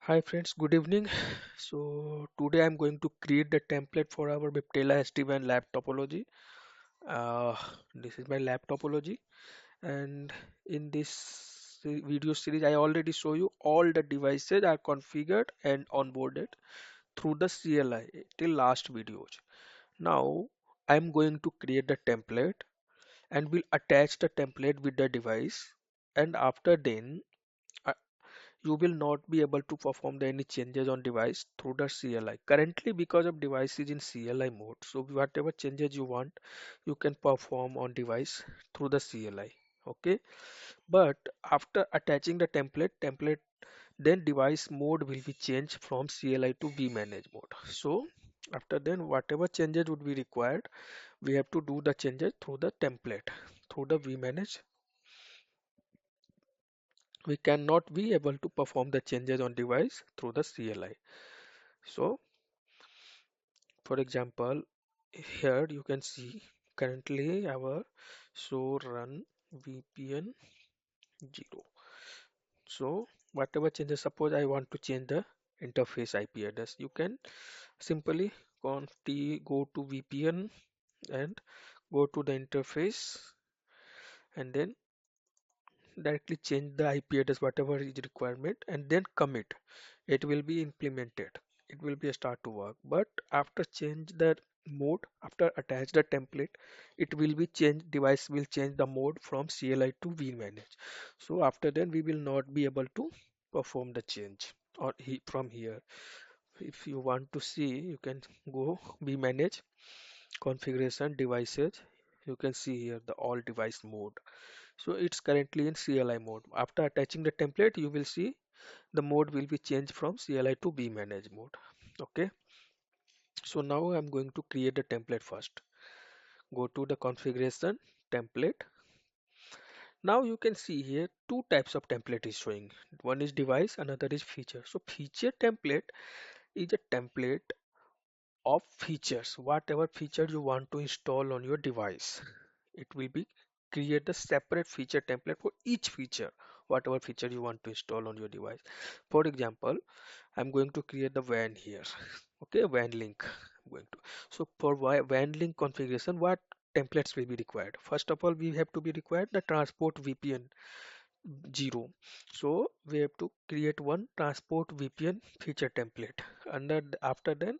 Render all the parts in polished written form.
Hi friends, good evening. So today I'm going to create the template for our Viptela SD-WAN Lab topology. Uh, this is my lab topology, and in this video series I already show you all the devices are configured and onboarded through the CLI till last videos. Now I'm going to create the template and will attach the template with the device, and after then you will not be able to perform any changes on device through the CLI. Currently, because of device is in CLI mode, so whatever changes you want, you can perform on device through the CLI. Okay, but after attaching the template, then device mode will be changed from CLI to vManage mode. So after then, whatever changes would be required, we have to do the changes through the template, through the vManage. We cannot be able to perform the changes on device through the CLI. So for example, here you can see currently our so run VPN 0. So whatever changes, suppose I want to change the interface IP address, you can simply conf t go to VPN and go to the interface and then directly change the IP address whatever is requirement and then commit. It will be implemented. It will be a start to work. But after change the mode, after attach the template, it will be changed. Device will change the mode from CLI to vManage. So after then we will not be able to perform the change or from here. If you want to see, you can go vManage configuration devices. You can see here the all device mode. So it's currently in CLI mode. After attaching the template, you will see the mode will be changed from CLI to vManage mode. Okay. So now I'm going to create a template first. Go to the configuration template. Now you can see here two types of template is showing. One is device, another is feature. So feature template is a template of features, whatever feature you want to install on your device. It will be create a separate feature template for each feature, whatever feature you want to install on your device. For example, I'm going to create the WAN here. Okay, WAN link. I'm going to. So for WAN link configuration, what templates will be required? First of all, we have to be required the transport VPN 0. So we have to create one transport VPN feature template. After then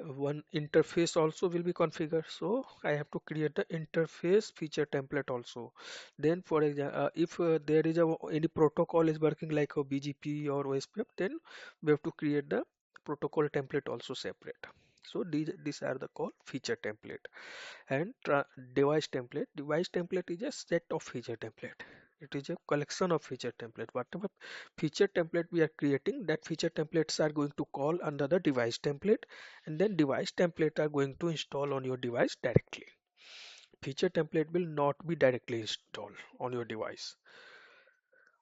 one interface also will be configured, so I have to create the interface feature template also. Then for example, if there is any protocol is working like a BGP or OSPF, then we have to create the protocol template also separate. So these are the called feature template. And device template is a set of feature template. It is a collection of feature template. Whatever feature template we are creating, that feature templates are going to call under the device template, and then device template are going to install on your device directly. Feature template will not be directly installed on your device.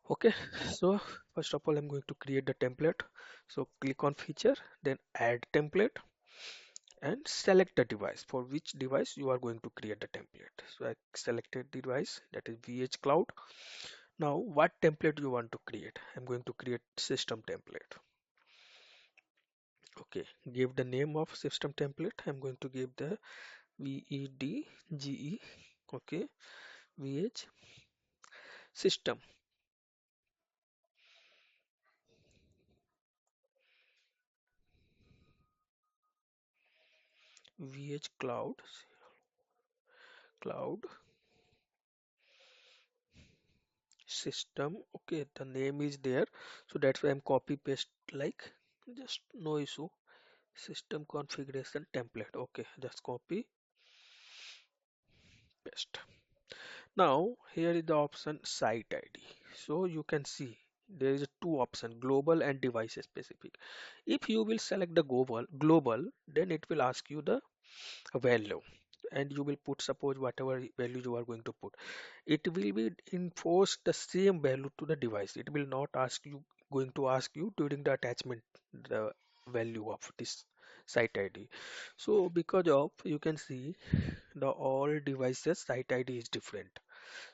Okay, so first of all I'm going to create the template. So click on feature, then add template, and select the device for which device you are going to create the template. So I selected the device, that is vEdge cloud. Now what template you want to create? I'm going to create system template. Okay, give the name of system template. I'm going to give the VEDGE. Okay, vEdge system, vEdge cloud system. Okay, the name is there, so that's why I'm copy paste, like, just no issue. System configuration template. Okay, just copy paste. Now here is the option site ID. So you can see there is a two option, global and device specific. If you will select the global, then it will ask you the value, and you will put, suppose, whatever value you are going to put. It will be enforce the same value to the device. It will not going to ask you during the attachment the value of this site ID. So because of, you can see the all devices site ID is different,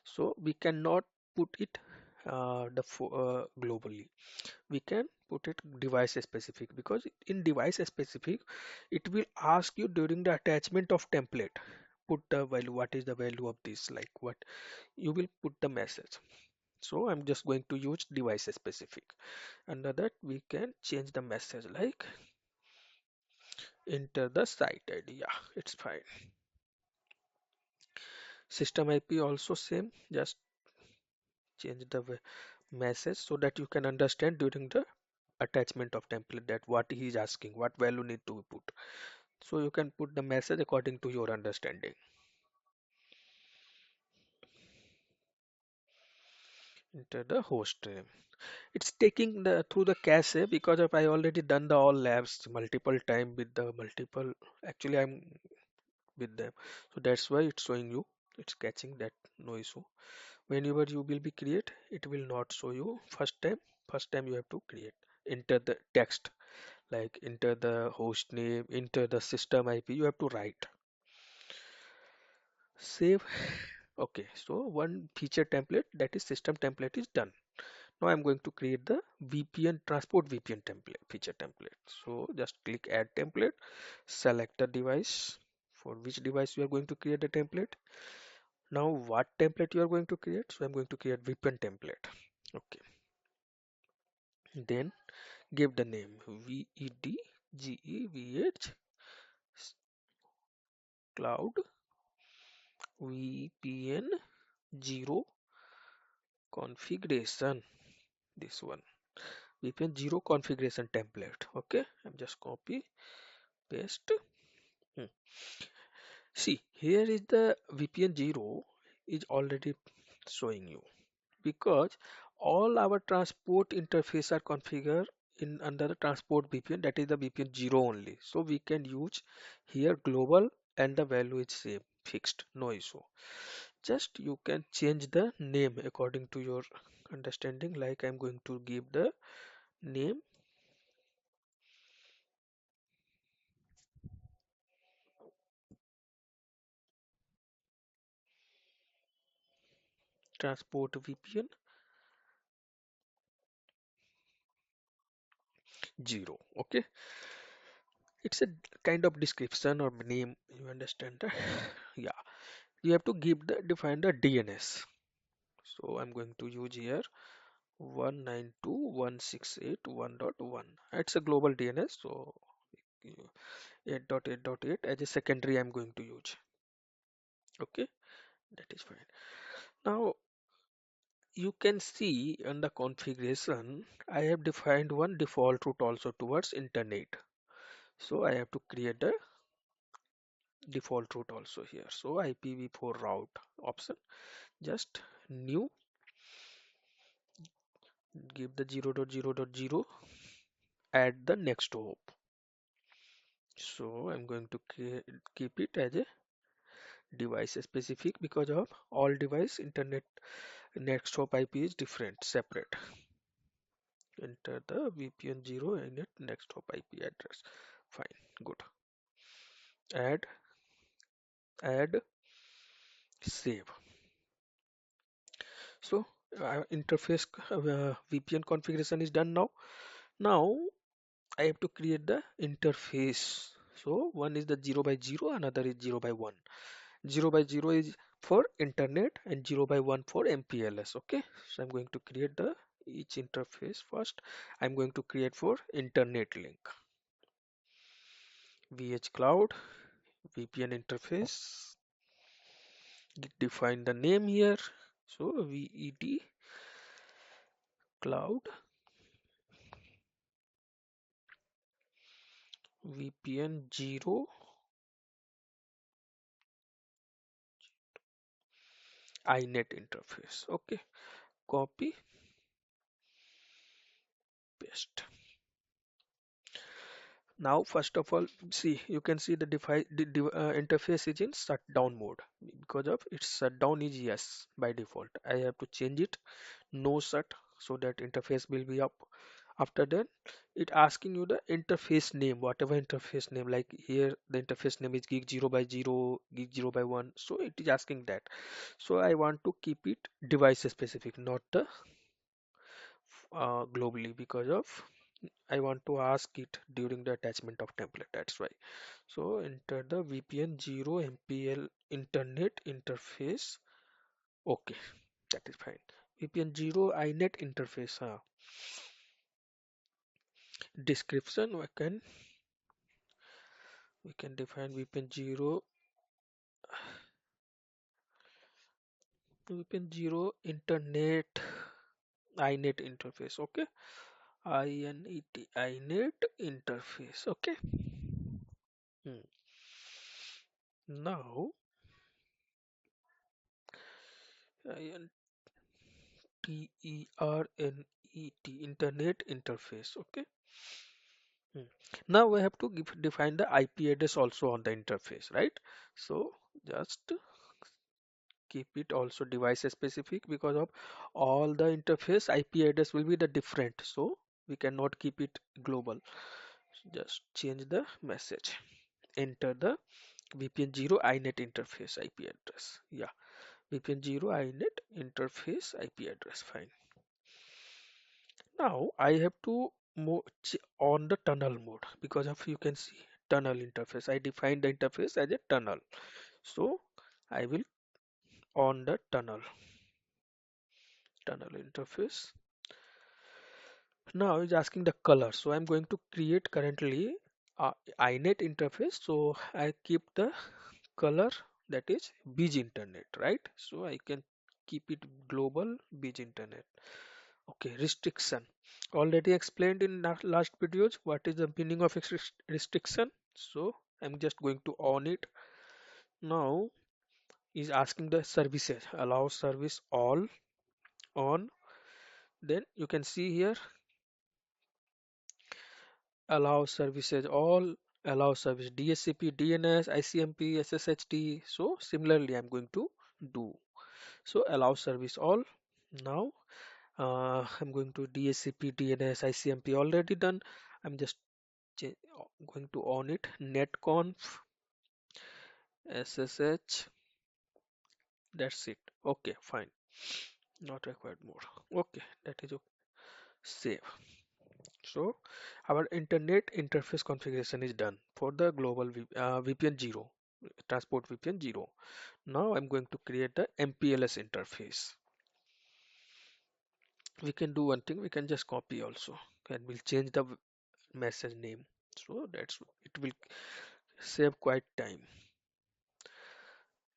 so we cannot put it globally. We can put it device specific, because in device specific it will ask you during the attachment of template, put the value, what is the value of this, like what you will put the message. So I'm just going to use device specific. Under that we can change the message like enter the site ID. Yeah, it's fine. System IP also same, just change the message so that you can understand during the attachment of template that what he is asking, what value need to be put. So you can put the message according to your understanding. Enter the host name. It's taking the through the cache because of I already done the all labs multiple time with the multiple. Actually, I'm with them, so that's why it's showing you. It's catching that, no issue. Whenever you will be create, it will not show you first time. First time you have to create. Enter the text, like enter the host name, enter the system IP. You have to write. Save. Okay, so one feature template, that is system template, is done. Now I'm going to create the VPN transport VPN template feature template. So just click add template, select the device for which device you are going to create the template. Now what template you are going to create? So I'm going to create VPN template. Okay. Then give the name vEdge cloud VPN 0 configuration. This one VPN 0 configuration template. Okay, I'm just copy paste. Hmm. See, here is the VPN 0 is already showing you, because all our transport interface are configured in under the transport VPN, that is the VPN 0 only. So we can use here global and the value is same fixed, no issue. Just you can change the name according to your understanding, like I'm going to give the name transport VPN 0. Okay, it's a kind of description or name, you understand that? Yeah, you have to give the define the DNS. So I'm going to use here 192.168.1.1. It's a global DNS, so 8.8.8 as a secondary I'm going to use. Okay, that is fine. Now you can see on the configuration I have defined one default route also towards internet. So I have to create a default route also here. So IPv4 route option, just new, give the 0.0.0, add the next hop. So I'm going to keep it as a device specific, because of all device internet next hop IP is different, separate. Enter the VPN 0 and next hop IP address. Fine, good. Add, add, save. So interface VPN configuration is done now. Now I have to create the interface. So one is the 0 by 0, another is 0 by 1. 0 by 0 is for internet and 0 by 1 for MPLS. Okay, so I'm going to create the each interface first. I'm going to create for internet link, VH Cloud VPN interface, define the name here. So VED Cloud VPN 0 iNet interface. Okay, copy, paste. Now, first of all, see, you can see the interface is in shutdown mode. Because of its shutdown is yes by default. I have to change it no shut, so that interface will be up. After that, it asking you the interface name, whatever interface name, like here the interface name is gig 0 by 0, gig 0 by 1. So it is asking that. So I want to keep it device specific, not the globally because of I want to ask it during the attachment of template. That's why. So enter the VPN 0 MPL internet interface. Okay, that is fine. VPN 0 inet interface. Description we can define VPN 0 internet inet interface. Okay, inet interface. Okay. Hmm. Now internet internet interface. Okay. Hmm. Now we have to define the IP address also on the interface, right? So just keep it also device specific because of all the interface IP address will be the different. So we cannot keep it global. Just change the message. Enter the VPN 0 inet interface IP address. Yeah, VPN 0 inet interface IP address. Fine. Now I have to move on the tunnel mode because of you can see tunnel interface. I define the interface as a tunnel. So I will on the tunnel interface. Now it's asking the color. So I'm going to create currently inet interface. So I keep the color that is beige internet, right? So I can keep it global beige internet. Okay, restriction. Already explained in last videos what is the meaning of restriction. So I'm just going to on it. Now is asking the services. Allow service all on. Then you can see here allow services all, allow service DSCP, DNS, ICMP, SSHD. So similarly I'm going to do. So allow service all. Now I'm going to DSCP, DNS, ICMP already done. I'm just going to on it netconf SSH. That's it. Okay, fine. Not required more. Okay, that is okay. Save. So our internet interface configuration is done for the global VPN 0, transport VPN 0. Now I'm going to create the MPLS interface. We can do one thing, we can just copy also and we'll change the message name. So that's it will save quite time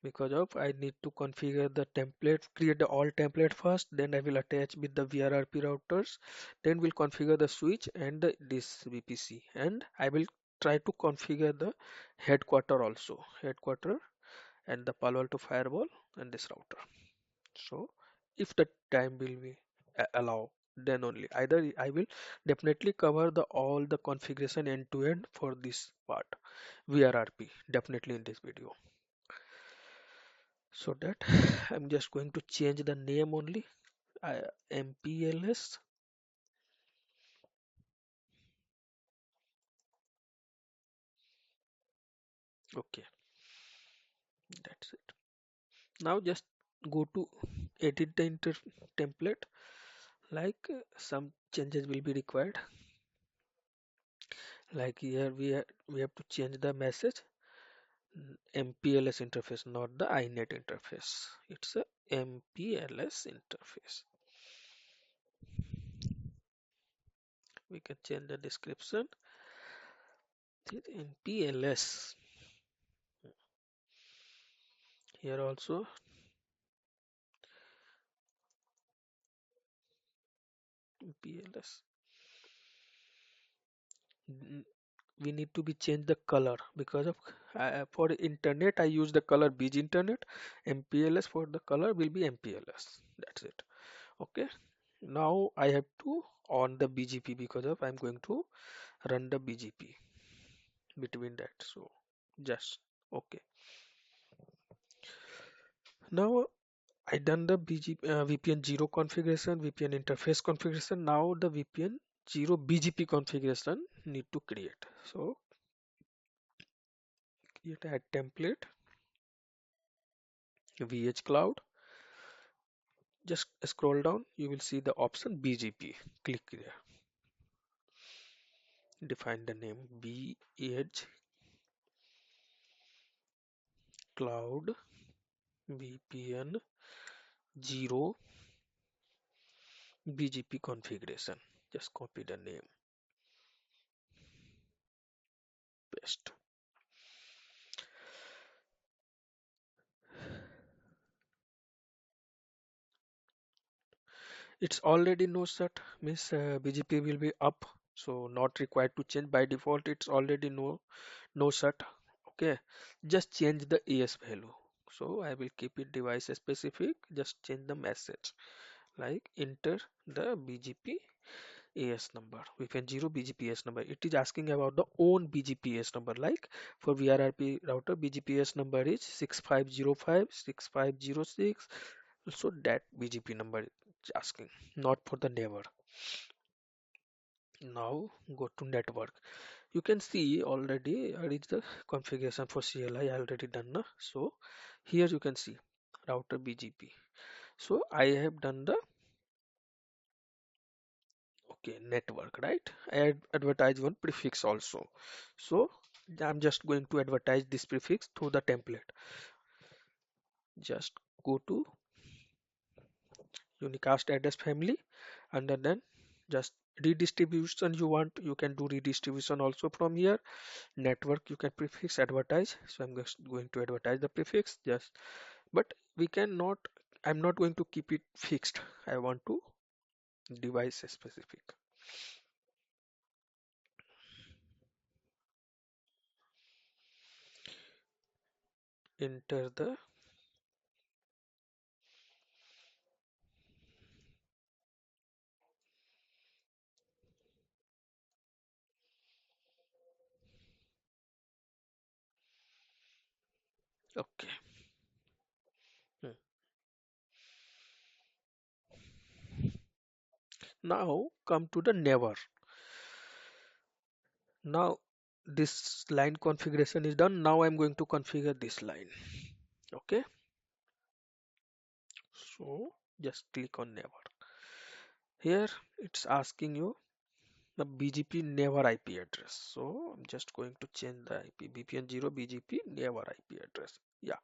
because of I need to configure the template, create the all template first, then I will attach with the VRRP routers, then we'll configure the switch and this VPC, and I will try to configure the headquarter also, headquarter and the Palo Alto firewall and this router. So if the time will be allow, then only either I will definitely cover the all the configuration end to end for this part VRRP definitely in this video. So that I'm just going to change the name only MPLS. Okay, that's it. Now just go to edit the template, like some changes will be required, like here we have to change the message MPLS interface, not the inet interface. It's a MPLS interface. We can change the description. MPLS. Here also MPLS. We need to be change the color because of for internet I use the color beige internet. MPLS for the color will be MPLS. That's it. Okay. Now I have to on the BGP because of I'm going to run the BGP between that. So just okay. Now I done the VPN 0 configuration, VPN interface configuration. Now the VPN 0 BGP configuration need to create. So create add template, VH Cloud, Just scroll down, you will see the option BGP. Click there. Define the name vEdge Cloud VPN 0 BGP configuration. Just copy the name, paste. It's already no set, means BGP will be up, so not required to change. By default it's already no set. Okay, just change the AS value. So I will keep it device specific, just change the message like enter the BGP AS number, VPN 0 BGPS number. It is asking about the own BGPS number, like for VRRP router BGPS number is 6505 6506. So that BGP number is asking, not for the neighbor. Now go to network. You can see already I reached the configuration for CLI already done na? So here you can see router BGP. So I have done the okay network, right? I advertise one prefix also. So I'm just going to advertise this prefix through the template. Just go to unicast address family, and then just redistribution you want, you can do redistribution also from here. Network you can prefix advertise, so I'm just going to advertise the prefix just, but we cannot, I'm not going to keep it fixed, I want to device specific. Enter the okay. Hmm. Now come to the never. Now this line configuration is done. Now I'm going to configure this line. Okay, so just click on never. Here it's asking you the BGP never IP address. So I'm just going to change the IP VPN 0 BGP never IP address. Yeah,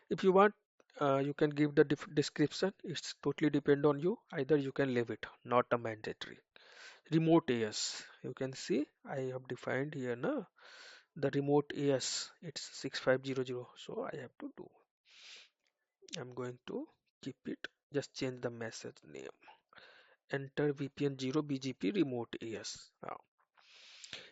if you want, you can give the description. It's totally depend on you. Either you can leave it, not a mandatory. Remote AS. You can see I have defined here na the remote AS. It's 6500. So I have to do. I'm going to keep it. Just change the message name. Enter VPN 0 BGP remote AS. Now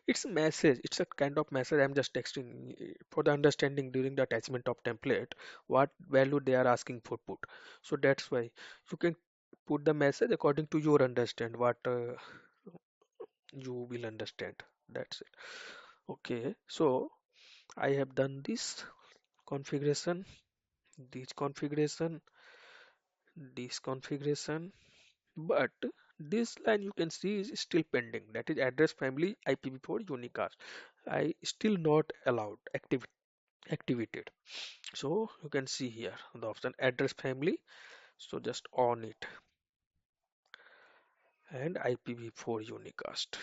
it's a message, it's a kind of message I'm just texting for the understanding during the attachment of template what value they are asking for put. So that's why you can put the message according to your understand what you will understand. That's it. Okay, so I have done this configuration, this configuration, this configuration, but this line you can see is still pending, that is address family IPv4 unicast. I still not allowed activated. So you can see here the option address family, so just on it, and IPv4 unicast.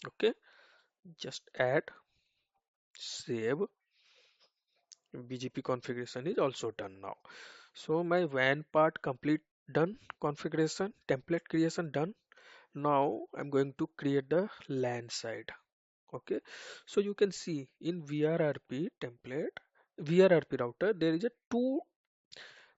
Okay, just add, save. BGP configuration is also done now. So my WAN part complete, done. Configuration template creation done. Now I'm going to create the LAN side. Okay, so you can see in VRRP template, VRRP router, there is a two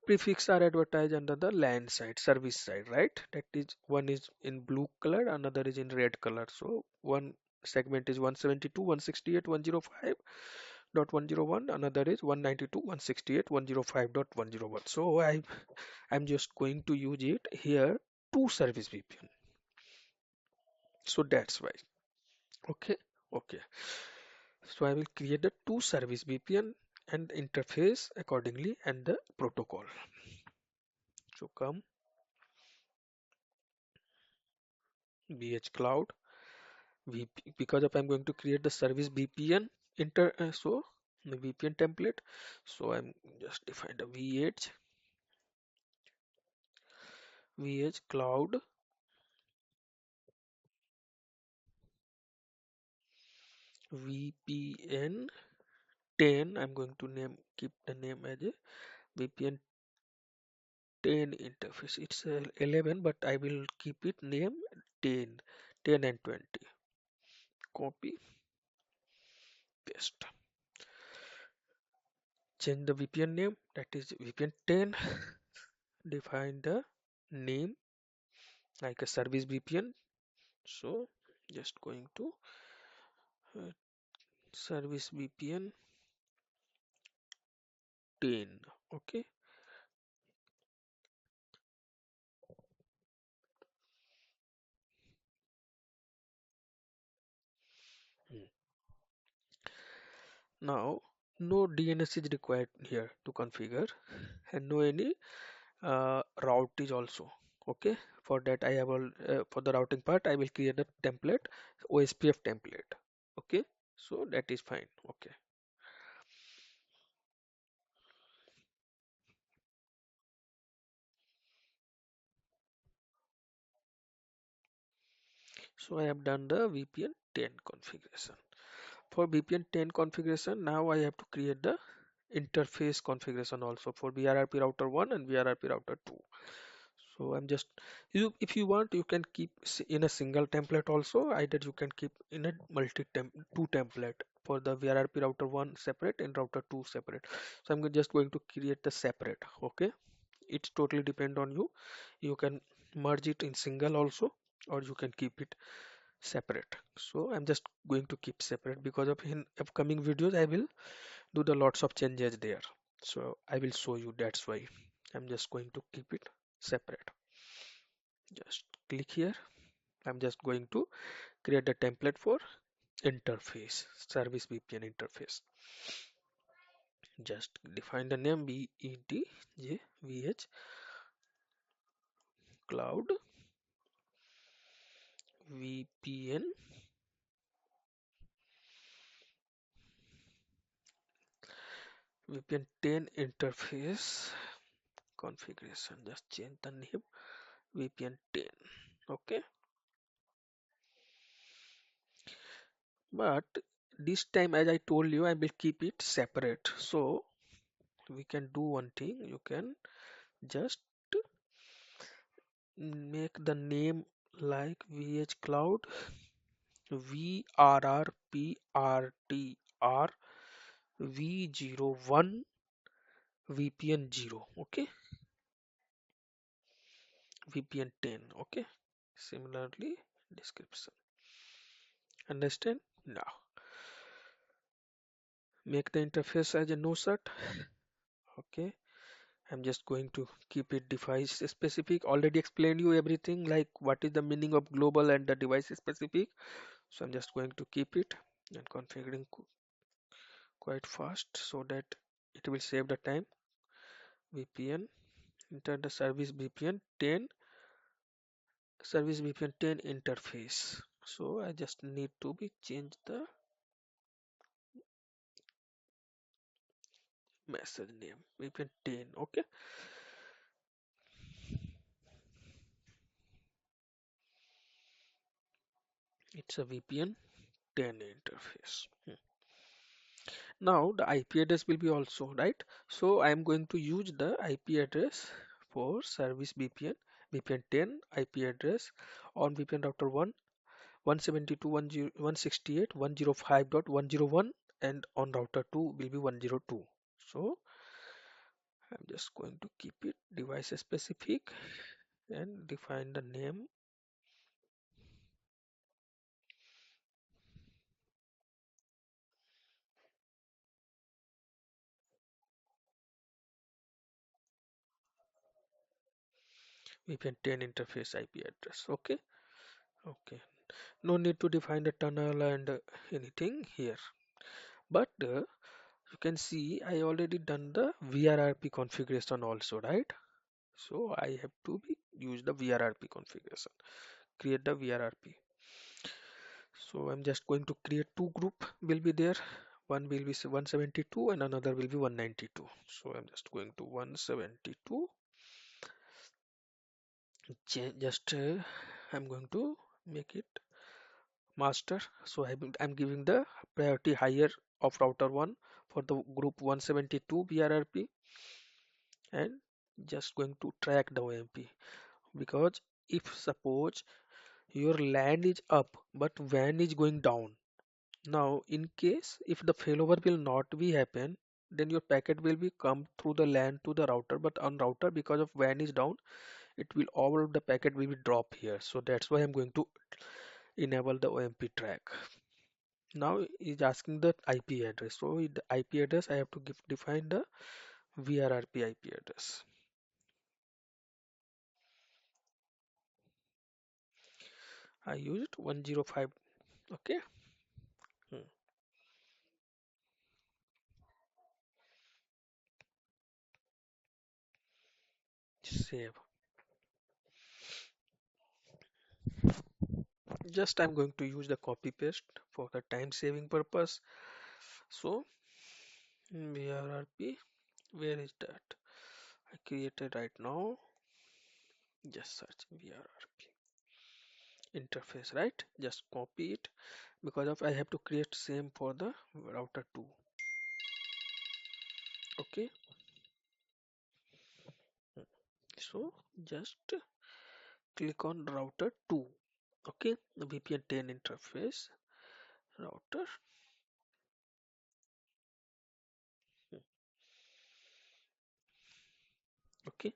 prefix are advertised under the LAN side, service side, right? That is, one is in blue color, another is in red color. So one segment is 172.168.105.101, another is 192.168.105.101. So I'm just going to use it here, two service VPN. So that's why. Okay, okay. So I will create the two service VPN and interface accordingly and the protocol. So come VH Cloud because of I'm going to create the service VPN so the VPN template. So I'm just define the vEdge vEdge cloud VPN 10. I'm going to keep the name as a VPN 10 interface. It's 11, but I will keep it name 10, 10 and 20. Copy, paste. Change the VPN name, that is VPN 10. Define the name like a service VPN. So just going to uh, service VPN 10. Okay. Hmm. Now no DNS is required here to configure, and no any route is also. Okay, for that I have for the routing part I will create a template, OSPF template. Okay, so that is fine. Okay, so I have done the VPN 10 configuration. For VPN 10 configuration, now I have to create the interface configuration also for VRRP router 1 and VRRP router 2. So I'm just, if you want, you can keep in a single template also. Either you can keep in a two template for the VRRP router 1 separate and router 2 separate. So I'm just going to create the separate. Okay, it's totally depend on you. You can merge it in single also, or you can keep it separate. So I'm just going to keep separate because of in upcoming videos I will do the lots of changes there. So I will show you, that's why I'm just going to keep it separate. Just click here. I'm just going to create a template for interface, service VPN interface. Just define the name vEdge vEdge cloud VPN VPN 10 interface configuration. Just change the name VPN 10. Okay, but this time, as I told you, I will keep it separate. So we can do one thing. You can just make the name like vEdge cloud VRRPRTR V01 VPN 0. Okay, VPN 10. Okay, similarly description. Understand? Now make the interface as a no shut. Okay, I'm just going to keep it device specific. Already explained you everything like what is the meaning of global and the device specific. So I'm just going to keep it and configuring quite fast so that it will save the time. VPN, enter the service VPN 10, service VPN 10 interface. So I just need to be change the message name VPN 10. Okay, it's a VPN 10 interface. Now the IP address will be also right. So I am going to use the IP address for service VPN, VPN 10 IP address on VPN router 1, 172.168.105.101, and on router 2 will be 102. So I'm just going to keep it device specific and define the name VPN 10 interface IP address. Okay, okay. No need to define the tunnel and anything here. But you can see I already done the VRRP configuration also, right? So I have to use the VRRP configuration, create the VRRP. So I'm just going to create two group will be there. One will be 172 and another will be 192. So I'm just going to 172 just I'm going to make it master. So I'm giving the priority higher of router 1 for the group 172 VRRP, and just going to track the OMP, because if suppose your LAN is up but WAN is going down, now in case if the failover will not be happen, then your packet will be come through the LAN to the router, but on router because of WAN is down, it will all of the packet will be drop here. So that's why I'm going to enable the OMP track. Now is asking the IP address. So with the IP address I have to define the VRRP IP address. I used 105. Okay. Hmm. Save. Just I'm going to use the copy paste for the time saving purpose. So VRRP, where is that? I created right now. Just search VRRP interface, right? Just copy it because of I have to create same for the router 2. Okay. So just click on router 2. Okay, the VPN 10 interface router. Okay,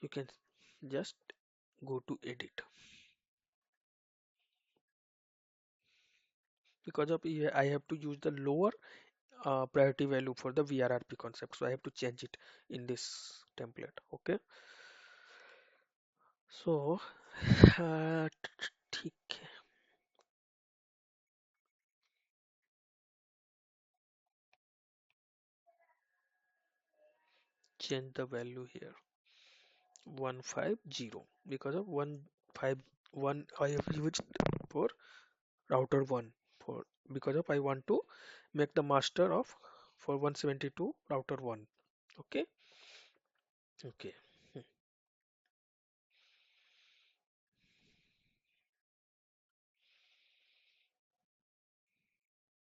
you can just go to edit because of I have to use the lower priority value for the VRRP concept, so I have to change it in this template. Okay, so ठीक है, change the value here 150 because of 151 I have used for router 1 for because of I want to make the master of for 172 router 1. Okay. Okay. Hmm.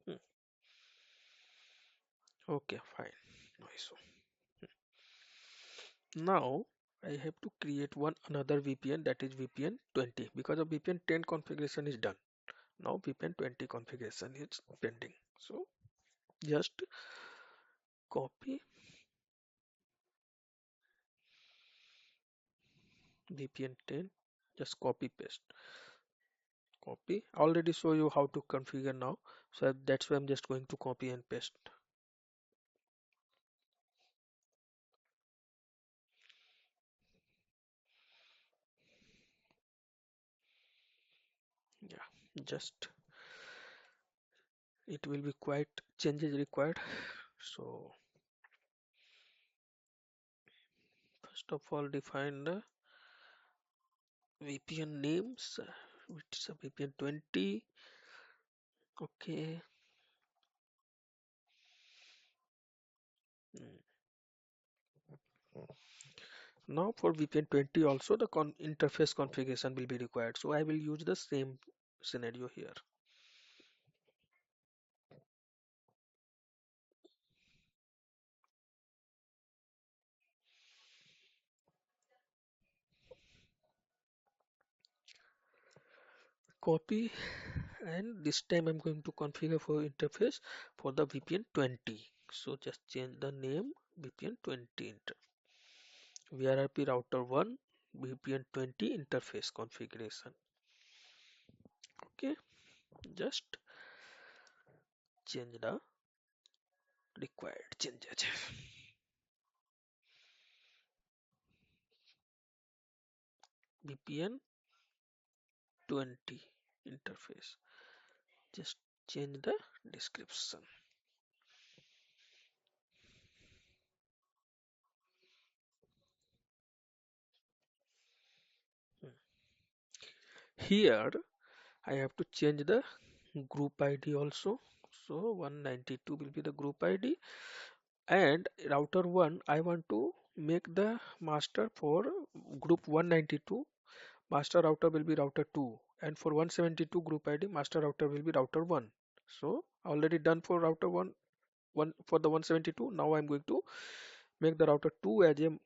Hmm. Okay, fine. Nice. Now I have to create one another VPN, that is VPN 20, because of VPN 10 configuration is done. Now VPN 20 configuration is pending. So just copy VPN 10, just copy paste. Copy. I already show you how to configure now. So that's why I'm just going to copy and paste. Yeah, just it will be quite changes required. So first of all, define the VPN names, which is a VPN 20. Okay. Mm. Now for VPN 20 also the interface configuration will be required. So I will use the same scenario here. Copy, and this time I'm going to configure for interface for the VPN 20. So just change the name VPN 20 VRRP router 1 VPN 20 interface configuration. Okay, just change the required changes. VPN 20 interface. Just change the description. Here I have to change the group ID also. So 192 will be the group ID, and router 1 I want to make the master for group 192, master router will be router 2, and for 172 group ID, master router will be router 1. So already done for router 1, one for the 172. Now I'm going to make the router 2 as a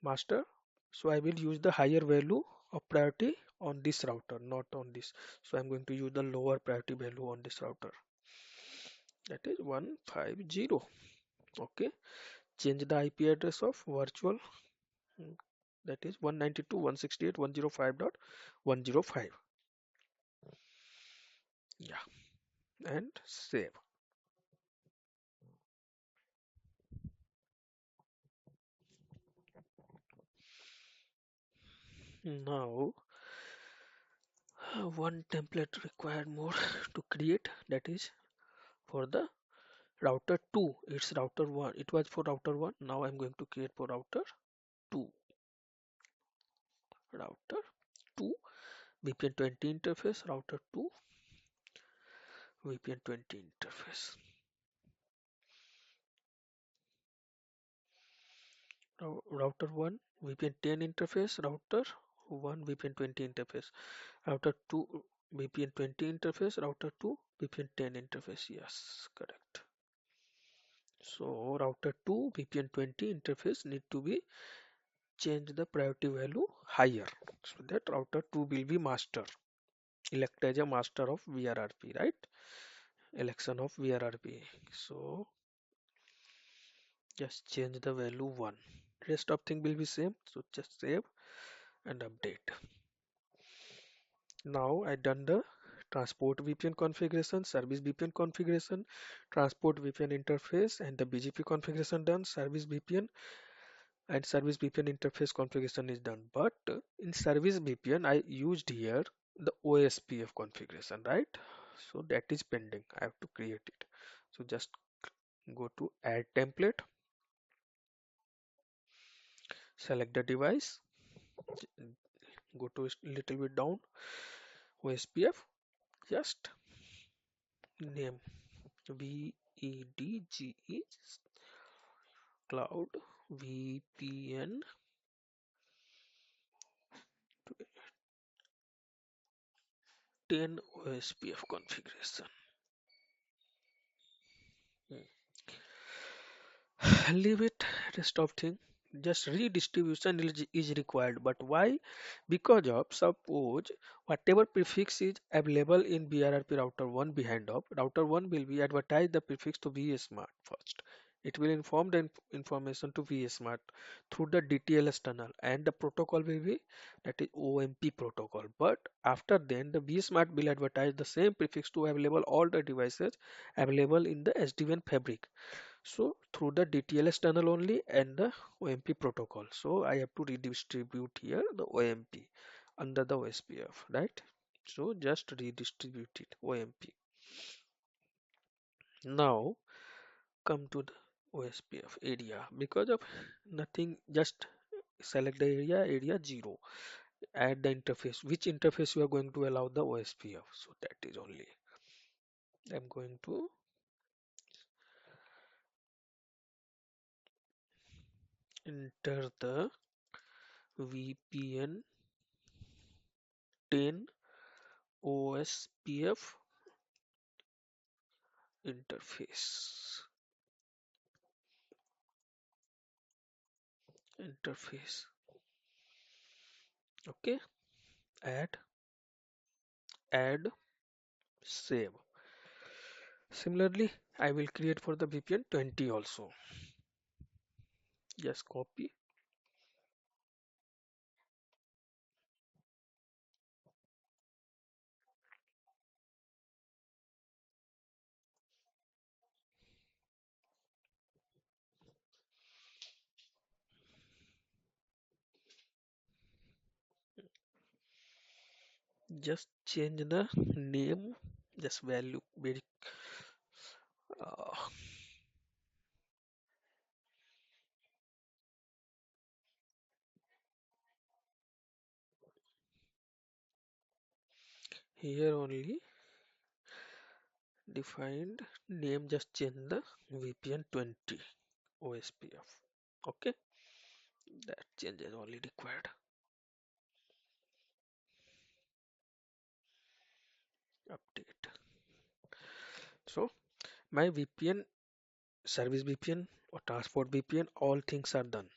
master. So I will use the higher value of priority on this router, not on this. So I'm going to use the lower priority value on this router. That is 150. Okay. Change the IP address of virtual. mm, That is 192.168.105.105. Yeah. And save. Now, one template required more to create, that is for the router 2. It's router 1. It was for router 1. Now I'm going to create for router 2. Router 2 VPN 20 interface, router 2 VPN 20 interface. Router 1 VPN 10 interface, router 1 VPN 20 interface, router 2 VPN 20 interface, router 2 VPN 10 interface. Yes, correct. So router 2 VPN 20 interface need to be change the priority value higher, so that router 2 will be master. Elect as a master of VRRP, right? Election of VRRP. So just change the value 1. Rest of thing will be same. So just save and update. Now I done the transport VPN configuration, service VPN configuration, transport VPN interface, and the BGP configuration done. Service VPN and service VPN interface configuration is done. But in service VPN, I used here the OSPF configuration, right? So that is pending. I have to create it. So just go to add template, select the device, go to little bit down, OSPF, just name VEDGE Cloud VPN 10 OSPF configuration. Leave it, rest of thing. Just redistribution is required. But why? Because of suppose whatever prefix is available in BRRP router 1 behind of router 1 will be advertise the prefix to vSmart first. It will inform the information to vSmart through the DTLS tunnel, and the protocol will be that is OMP protocol. But after then the vSmart will advertise the same prefix to available all the devices available in the SD-WAN fabric. So through the DTLS tunnel only and the OMP protocol. So I have to redistribute here the OMP under the OSPF, right? So just redistribute it OMP. Now come to the OSPF area. Because of nothing, just select the area 0. Add the interface. Which interface you are going to allow the OSPF? So that is only. I'm going to enter the VPN 10 OSPF interface. Okay, add, save. Similarly, I will create for the VPN 20 also. Just copy, just change the name, just value very uh, here only defined name, just change the VPN 20 OSPF. Okay, That change is only required. Update. So my VPN, service VPN or transport VPN, all things are done.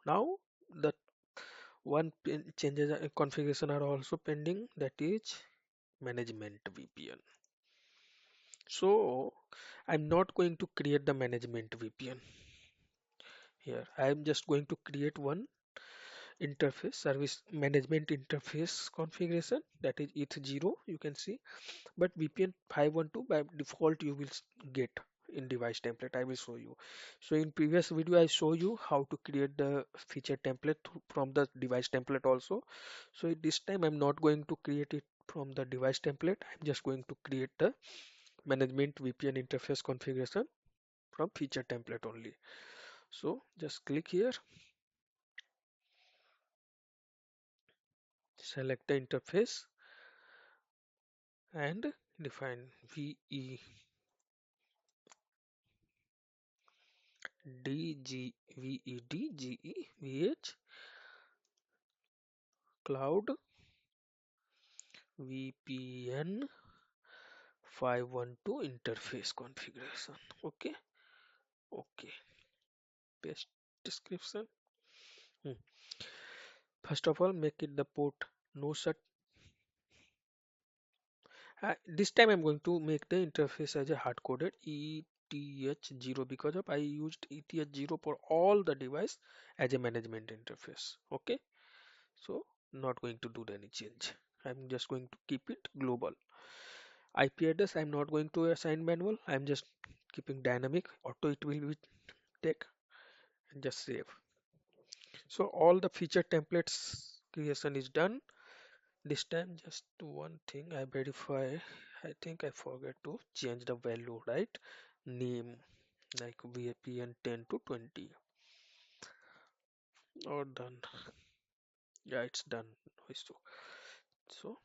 Now the changes configuration are also pending, that is management VPN. So I'm not going to create the management VPN here. I'm just going to create one interface, service management interface configuration, that is ETH0, you can see. But VPN 512 by default you will get in device template. I will show you. So in previous video I show you how to create the feature template from the device template also. So this time I'm not going to create it from the device template. I'm just going to create the management VPN interface configuration from feature template only. So just click here, select the interface and define VEDG VEDGE VH Cloud VPN 512 interface configuration. Okay, okay. Paste description. Hmm. First of all, make it the port no shut. This time I'm going to make the interface as a hard coded ETH0 because of I used ETH0 for all the device as a management interface. Okay, so not going to do any change. I'm just going to keep it global. IP address I'm not going to assign manual. I'm just keeping dynamic. Auto it will be take and just save. So all the feature templates creation is done. This time just one thing I verify. I think I forget to change the value, right? Name like VPN 10 to 20 or done. Yeah, it's done. So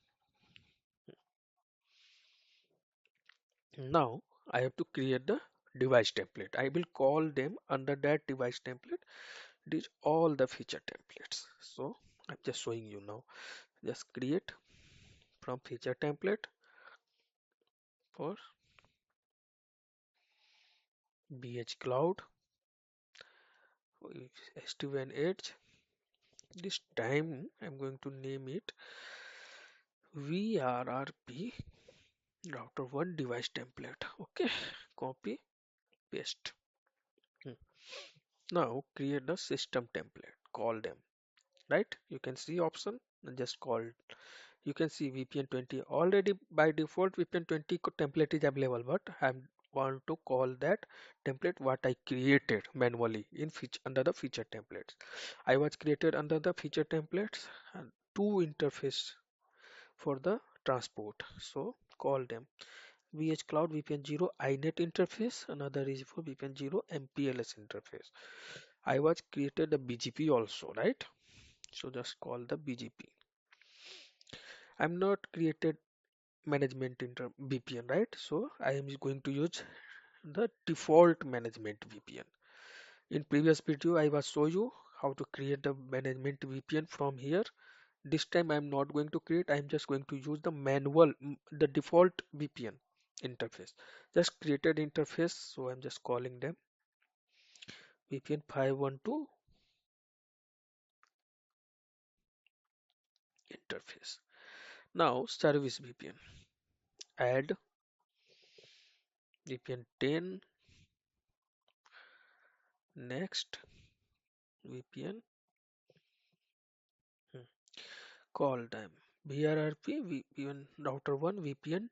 now I have to create the device template. I will call them under that device template. These all the feature templates. So I'm just showing you now. Just create from feature template for BH Cloud, SD-WAN Edge. This time I'm going to name it VRRP router 1 device template. Okay, copy, paste. Hmm. Now create the system template. Call them. Right? You can see option and just call. You can see VPN 20 already by default VPN 20 template is available, but I want to call that template what I created manually in feature under the feature templates. I was created under the feature templates and two interface for the transport. So call them VH Cloud VPN 0 iNet interface. Another is for VPN 0 MPLS interface. I was created the BGP also, right? So just call the BGP. I'm not created management inter VPN, right? So I am going to use the default management VPN. In previous video, I was show you how to create the management VPN from here. This time I'm not going to create. I'm just going to use the manual, the default VPN interface. Just created interface. So I'm just calling them VPN 512 interface. Now service VPN. Add VPN 10. Next VPN. Hmm. Call them VRRP VPN router 1 VPN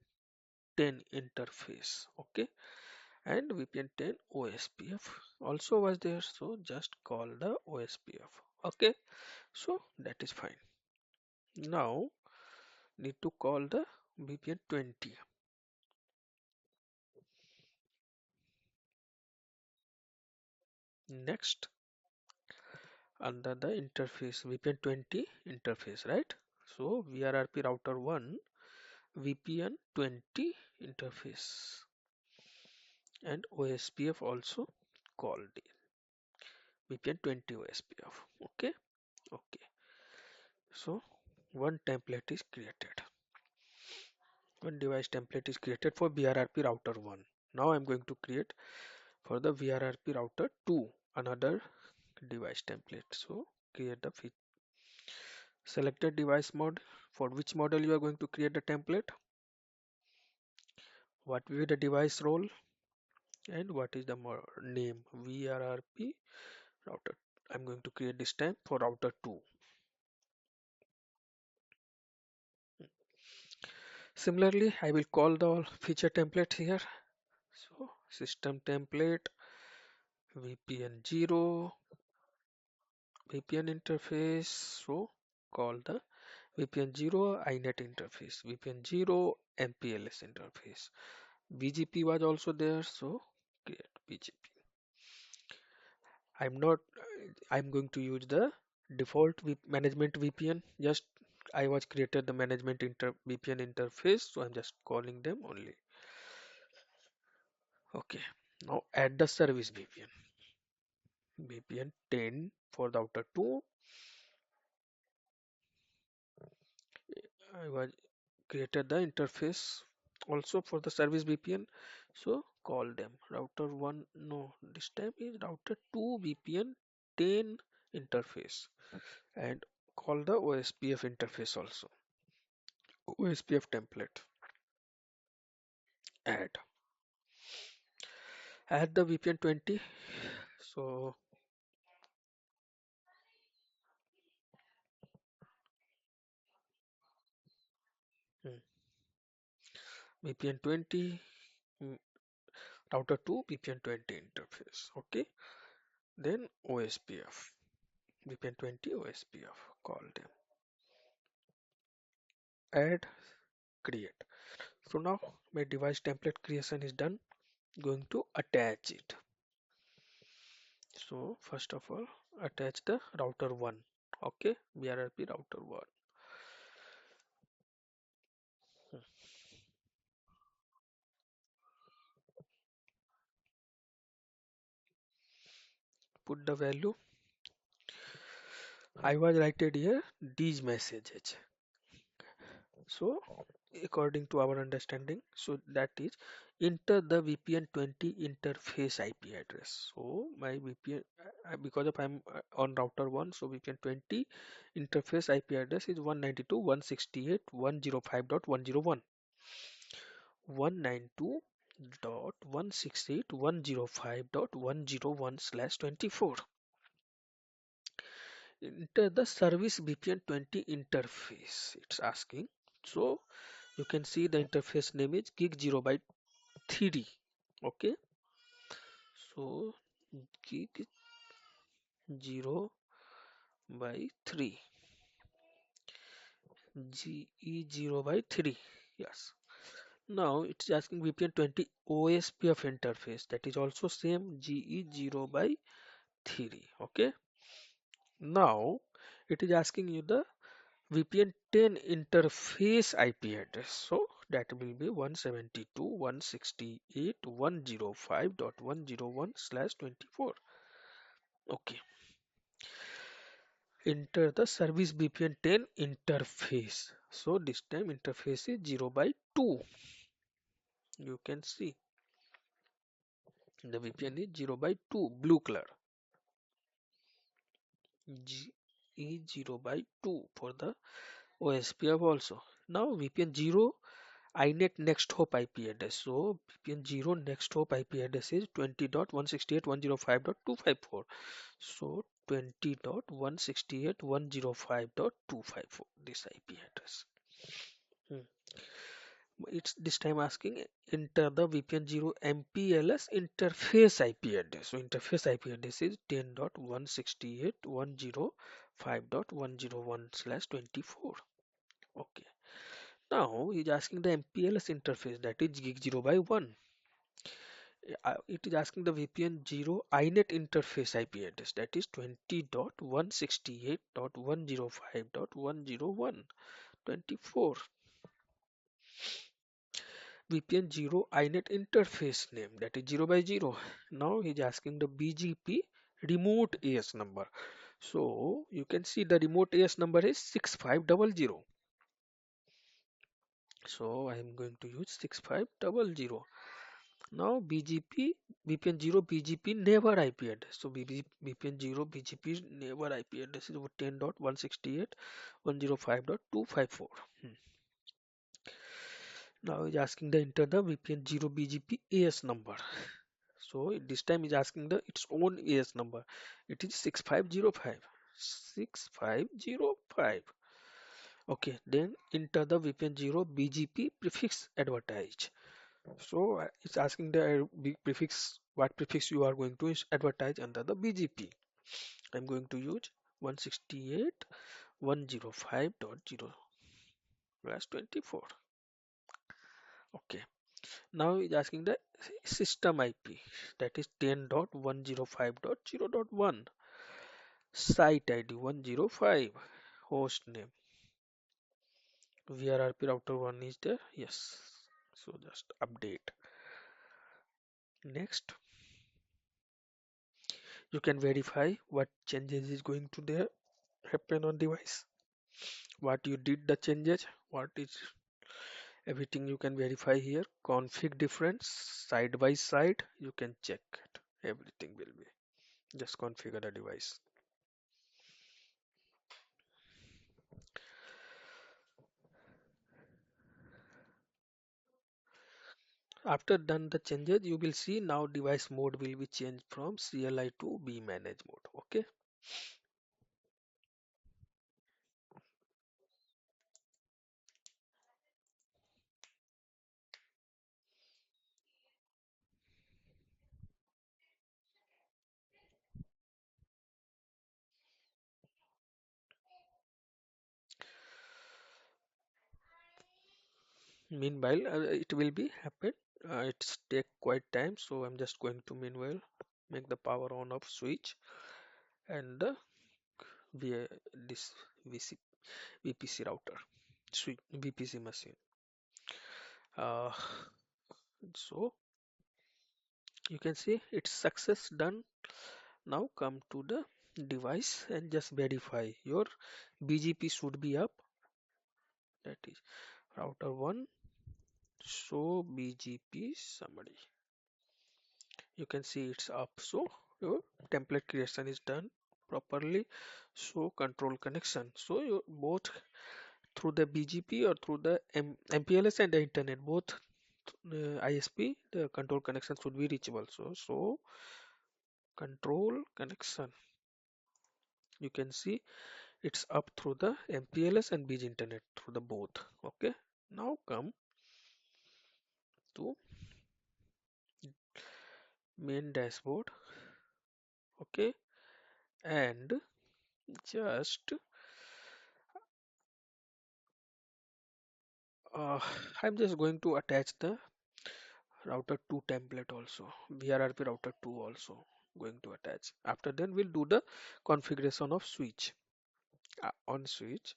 10 interface. Okay, and VPN 10 OSPF also was there, so just call the OSPF. Okay, so that is fine. Now need to call the VPN 20. Next under the interface VPN 20 interface, right? So VRRP router 1 VPN 20 interface and OSPF also called it VPN 20 OSPF. Okay, okay. So one template is created. One device template is created for VRRP router 1. Now I'm going to create for the VRRP router 2 another device template. So create the selected device mode. For which model you are going to create the template, what will be the device role, and what is the name VRRP router. I'm going to create this time for router 2. Similarly, I will call the feature template here. So system template VPN 0 VPN interface. So call the VPN 0 inet interface, VPN 0 MPLS interface. BGP was also there, so create BGP. I'm going to use the default management VPN. Just I was created the management VPN interface, so I'm just calling them only. Okay, now add the service VPN. VPN 10 for the router 2. I was created the interface also for the service VPN, so call them router 1. No, this time is router 2 VPN 10 interface, and call the OSPF interface also. OSPF template. Add the VPN 20. So hmm, VPN 20 hmm, router 2 VPN 20 interface. Okay, then OSPF VPN 20 OSPF, call them, add, create. So now my device template creation is done. Going to attach it. So first of all, attach the router 1. Okay, VRRP router 1. Put the value. I was writing here these messages. So according to our understanding, so that is enter the VPN 20 interface IP address. So my VPN, because of I'm on router 1, so VPN 20 interface IP address is 192.168.105.101. 192.168.105.101/24. Enter the service VPN 20 interface, it's asking. So you can see the interface name is gig 0 by 3. Okay, so gig 0 by 3, ge 0 by 3. Yes, now it's asking VPN 20 OSPF interface, that is also same ge 0 by 3. Okay, now it is asking you the VPN 10 interface IP address. So that will be 172.168.105.101/24. Okay. Enter the service VPN 10 interface. So this time interface is 0 by 2. You can see the VPN is 0 by 2, blue color. G is 0 by 2 for the OSPF also. Now VPN 0 inet next hop IP address. So VPN 0 next hop IP address is 20.168.105.254. So 20.168.105.254, this IP address. Hmm. It's this time asking enter the VPN 0 MPLS interface IP address. So interface IP address is 10.168.105.101/24. Okay. Now he's asking the MPLS interface, that is gig 0 by 1. It is asking the VPN 0 inet interface IP address, that is 20.168.105.101/24. VPN 0 inet interface name, that is 0 by 0. Now he's asking the BGP remote AS number. So you can see the remote AS number is 6500. So I am going to use 6500. Now BGP VPN 0 BGP never IP address. So VPN 0 BGP never IP address is over 10.168.105.254. Now it's asking the enter the VPN 0 BGP AS number. So this time is asking the its own AS number. It is 6505. 6505. Okay, then enter the VPN 0 BGP prefix advertised. So it's asking the prefix, what prefix you are going to advertise under the BGP. I'm going to use 168.105.0/24. Okay. Now it's asking the system IP, that is 10.105.0.1, site ID 105, host name, VRRP router 1 is there, yes. So just update. Next, you can verify what changes is going to there happen on device, what you did the changes, what is everything you can verify here. Config difference side by side, you can check it. Everything will be just configure the device. After done the changes, you will see now device mode will be changed from CLI to B manage mode. Okay. Meanwhile, it will be happen. It's take quite time, so I'm just going to meanwhile make the power on off switch and the this VC, VPC router switch VPC machine. Uh, so you can see it's success done. Now come to the device and just verify your BGP should be up. That is router 1 show BGP summary. You can see it's up. So your template creation is done properly. So control connection. So you both through the BGP or through the MPLS and the internet, both ISP, the control connection should be reachable. So control connection. You can see it's up through the MPLS and BG internet through the both. Okay. Now come to main dashboard. Okay. And just uh, I'm just going to attach the router 2 template also, VRRP router 2 also going to attach. After then we'll do the configuration of switch. On switch,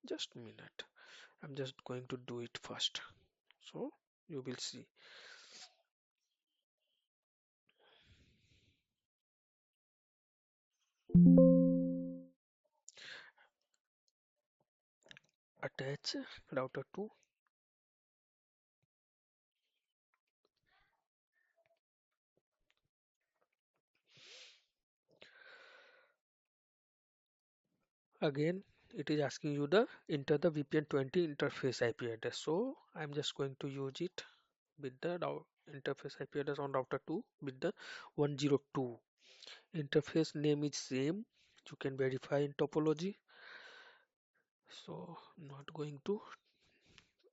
just a minute, I'm just going to do it first, so you will see. Attach router 2. Again it is asking you the enter the VPN 20 interface IP address, so I'm just going to use it with the interface IP address on router 2 with the 102. Interface name is same, you can verify in topology, so not going to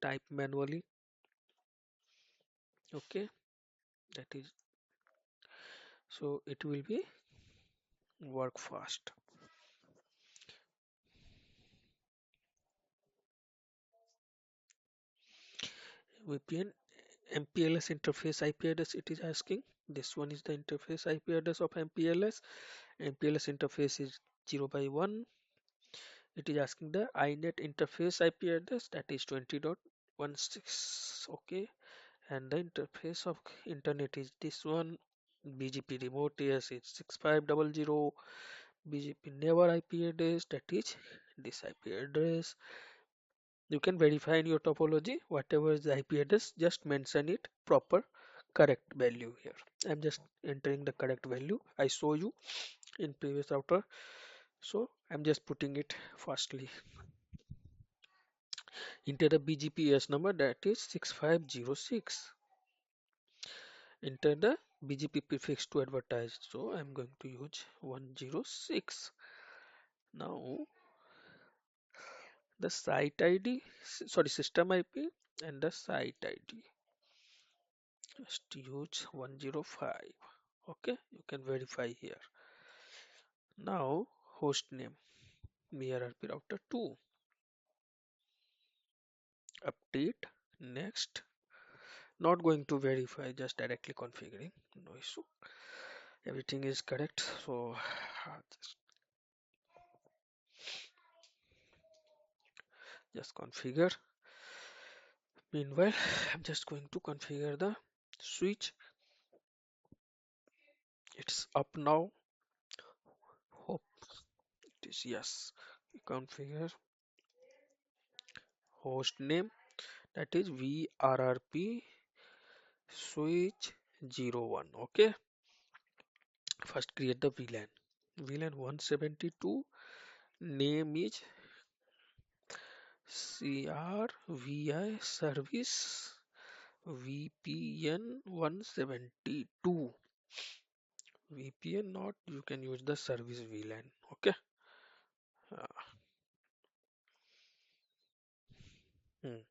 type manually. Okay, that is, so it will be work fast. VPN MPLS interface IP address it is asking. This one is the interface IP address of MPLS. MPLS interface is 0 by 1. It is asking the inet interface IP address, that is 20.16. Okay, and the interface of internet is this one. BGP remote yes is 6500. BGP never IP address, that is this IP address. You can verify in your topology whatever is the IP address, just mention it proper correct value here. I'm just entering the correct value I show you in previous router, so I'm just putting it fastly. Enter the BGP number, that is 6506. Enter the BGP prefix to advertise, so I'm going to use 106. Now the site ID, sorry, system IP and the site ID, just use 105. Okay, you can verify here. Now host name VRRP router 2, update, next. Not going to verify, just directly configuring, no issue, everything is correct. So just configure. Meanwhile, I'm just going to configure the switch. It's up now. Hope it is yes. Configure host name, that is VRRP switch 01. Okay. First create the VLAN. VLAN 172. Name is CRVI service VPN 172. VPN not, you can use the service VLAN. Okay. Uh, hmm.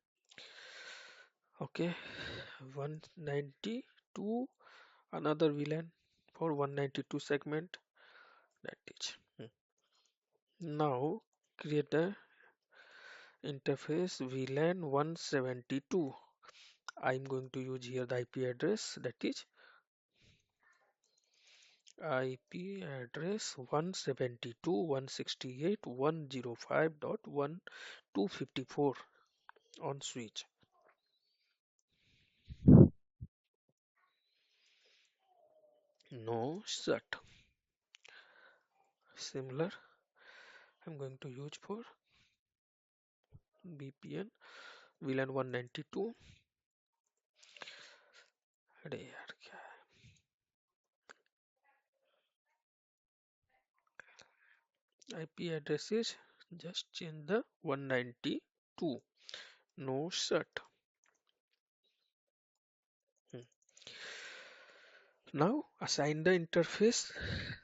Okay. 192, another VLAN for 192 segment, that is. Now create the interface VLAN 172. I'm going to use here the IP address, that is IP address 172.168.105.1254 on switch. No shut. Similar I'm going to use for VPN VLAN 192. अरे यार क्या है? IP address is just change the 192. No shut. Now assign the interface.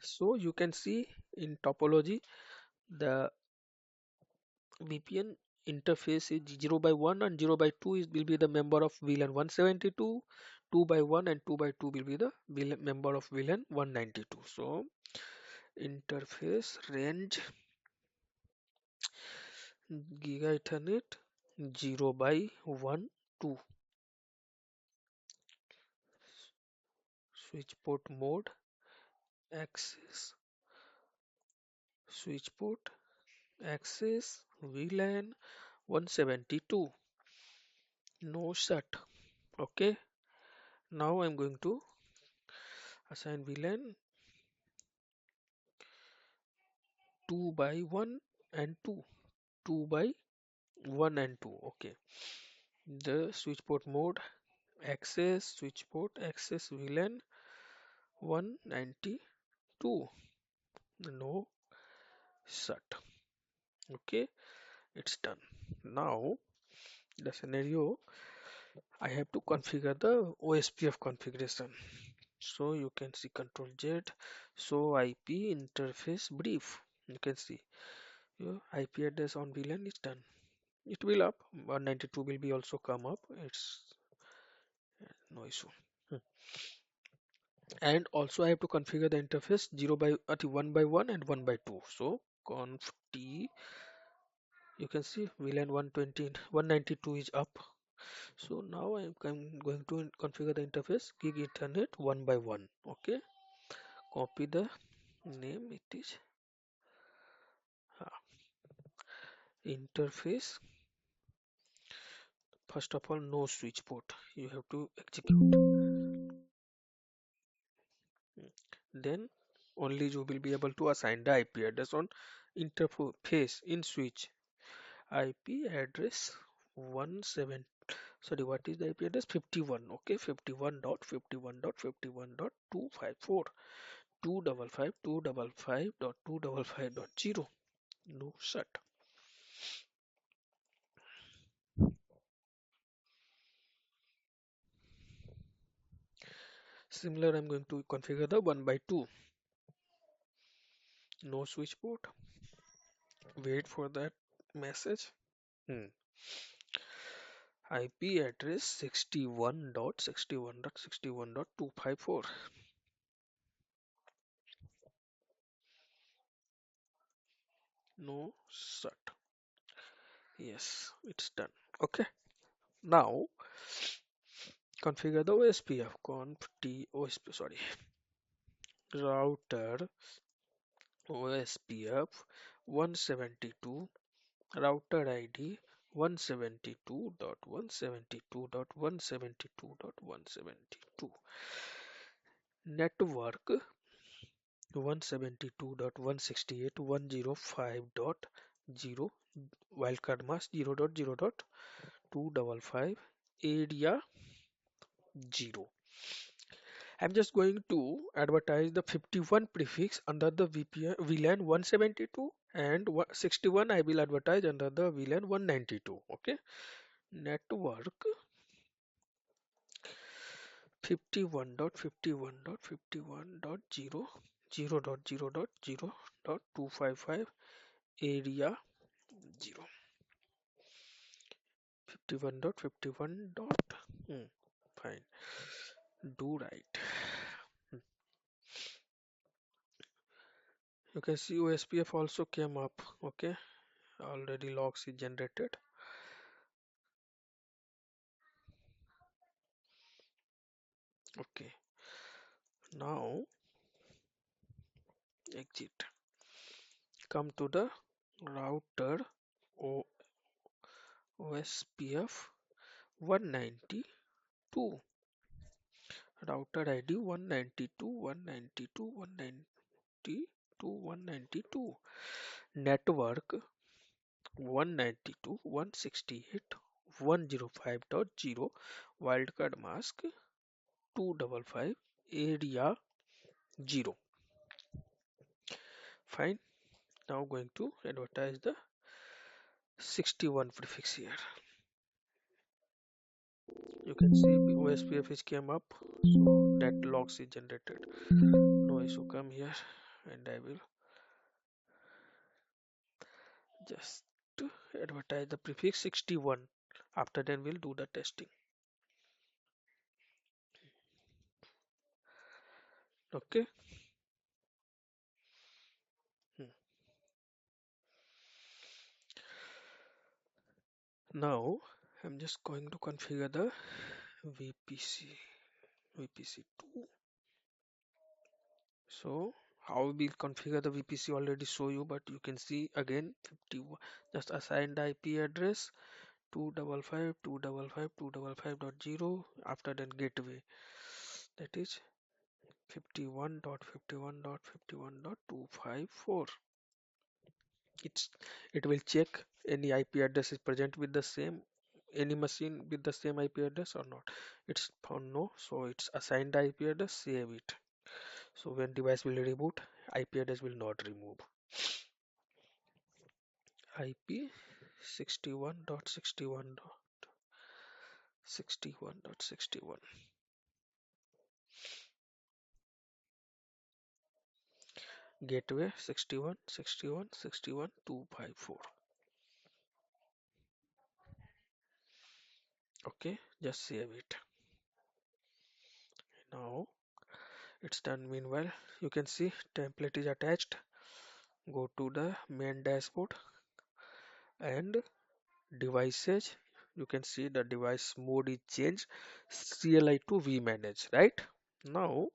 So you can see in topology the VPN interface is 0 by 1 and 0 by 2 is will be the member of VLAN 172. 2 by 1 and 2 by 2 will be the member of VLAN 192. So interface range Giga Ethernet 0 by 1 2. Switch port mode access, switch port access VLAN 172. No shut. Okay. Now I'm going to assign VLAN 2 by 1 and 2. 2 by 1 and 2. Okay. The switch port mode access, switch port access VLAN 192. No shut. Okay. It's done. Now the scenario, I have to configure the OSPF configuration. So you can see Control Z. So IP interface brief. You can see your IP address on VLAN is done. It will up. 192 will be also come up. It's no issue. Hmm. And also I have to configure the interface 0 by 1 by 1 and 1 by 2. So conf t, you can see VLAN 120 192 is up. So now I'm going to configure the interface gig ethernet 1 by 1. Okay. Copy the name, it is interface. First of all, no switch port, you have to execute. then only you will be able to assign the IP address on interface in switch. IP address 17, sorry, what is the IP address? 51. Okay, 51.51.51.254 255.255.255.0. No shut. Similar, I'm going to configure the 1 by 2. No switch port. Wait for that message. IP address 61.61.61.254. No shut. Yes, it's done. Okay. Now configure the OSPF. Conf t OSP, sorry, router OSPF 172, router ID 172.172.172.172, network 172.168.105.0, wildcard mask 0.0.255, area 0. I'm just going to advertise the 51 prefix under the VLAN 172, and 61 I will advertise under the VLAN 192. Okay, network 51.51.51.0 0.0.0.255, area 0. 51.51 dot, fine, do right. You can see OSPF also came up. Okay, already logs is generated. Okay, now exit, come to the router OSPF 192, router ID 192 192 192 192, network 192.168.105.0, wildcard mask 255, area 0. Fine. Now going to advertise the 61 prefix here. You can see OSPF is came up, so that logs is generated. No issue. Come here and I will just advertise the prefix 61. After then we'll do the testing. Okay. Now I'm just going to configure the VPC2. So how we'll configure the VPC already show you, but you can see again 51. Just assign the IP address 255.255.255.0. After then gateway, that is 51.51.51.254. It will check any IP address is present with the same, any machine with the same IP address or not. It's found no, so it's assigned the IP address, save it. So when device will reboot, IP address will not remove. IP 61.61.61.61. Gateway 61.61.61.254. Okay, just save it. Now it's done. Meanwhile, you can see template is attached. Go to the main dashboard and devices. You can see the device mode is changed, CLI to vManage, right? Now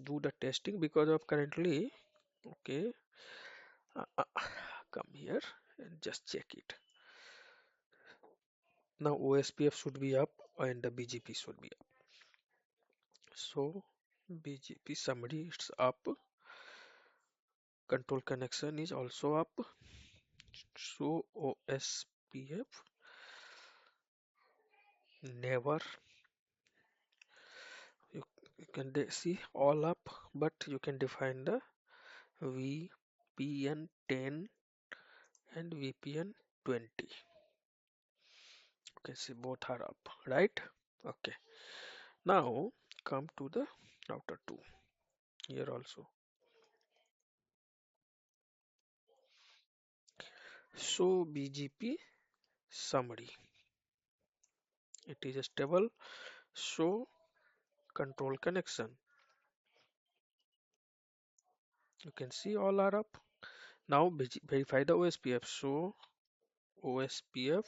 do the testing because of currently. Okay, uh, uh, come here and just check it. Now OSPF should be up and the BGP should be up. So BGP summary, it's up. Control connection is also up. So OSPF never, you can see all up, but you can define the VPN 10 and VPN 20. You can see both are up, right? Okay. Now come to the router 2. Here also. So BGP summary. It is a stable. So control connection. You can see all are up. Now verify the OSPF. So OSPF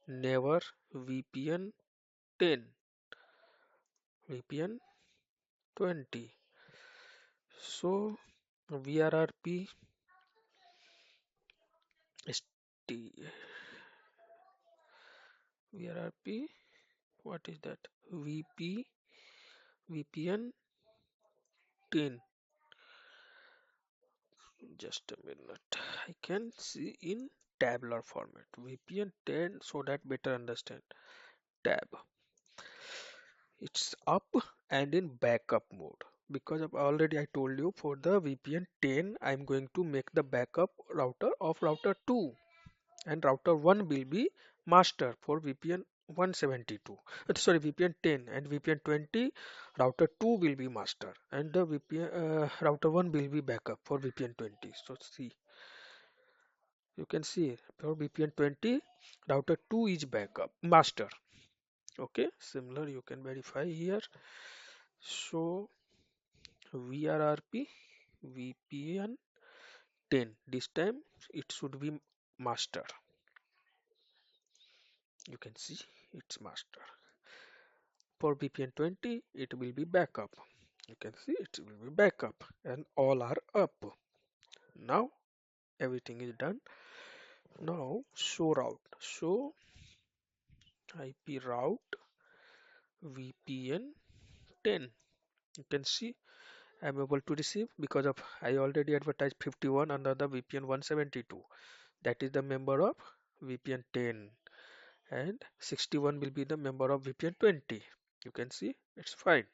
never VPN 10, VPN 20. So VRRP ST, VRRP, what is that? VPN 10. Just a minute. I can see in tabular format. VPN 10 so that better understand. Tab. It's up and in backup mode. Because of already I told you for the VPN 10 I'm going to make the backup router of router 2 and router 1 will be master for VPN 172. Sorry, VPN 10 and VPN 20 router 2 will be master and the VPN router 1 will be backup for VPN 20. So see, you can see for VPN 20 router 2 is backup master. Okay, similar you can verify here. So VRRP VPN 10, this time it should be master. You can see it's master. For VPN 20 it will be backup. You can see it will be backup and all are up. Now everything is done. Now show route. Show IP route VPN 10. You can see I'm able to receive because of I already advertised 51 under the VPN 172. That is the member of VPN 10 and 61 will be the member of VPN 20. You can see it's fine.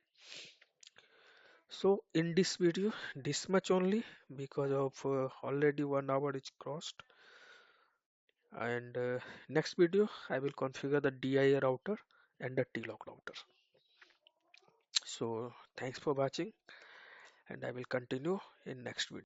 So in this video this much only because of already 1 hour is crossed, and next video I will configure the DIA router and the TLOC router. So thanks for watching and I will continue in next video.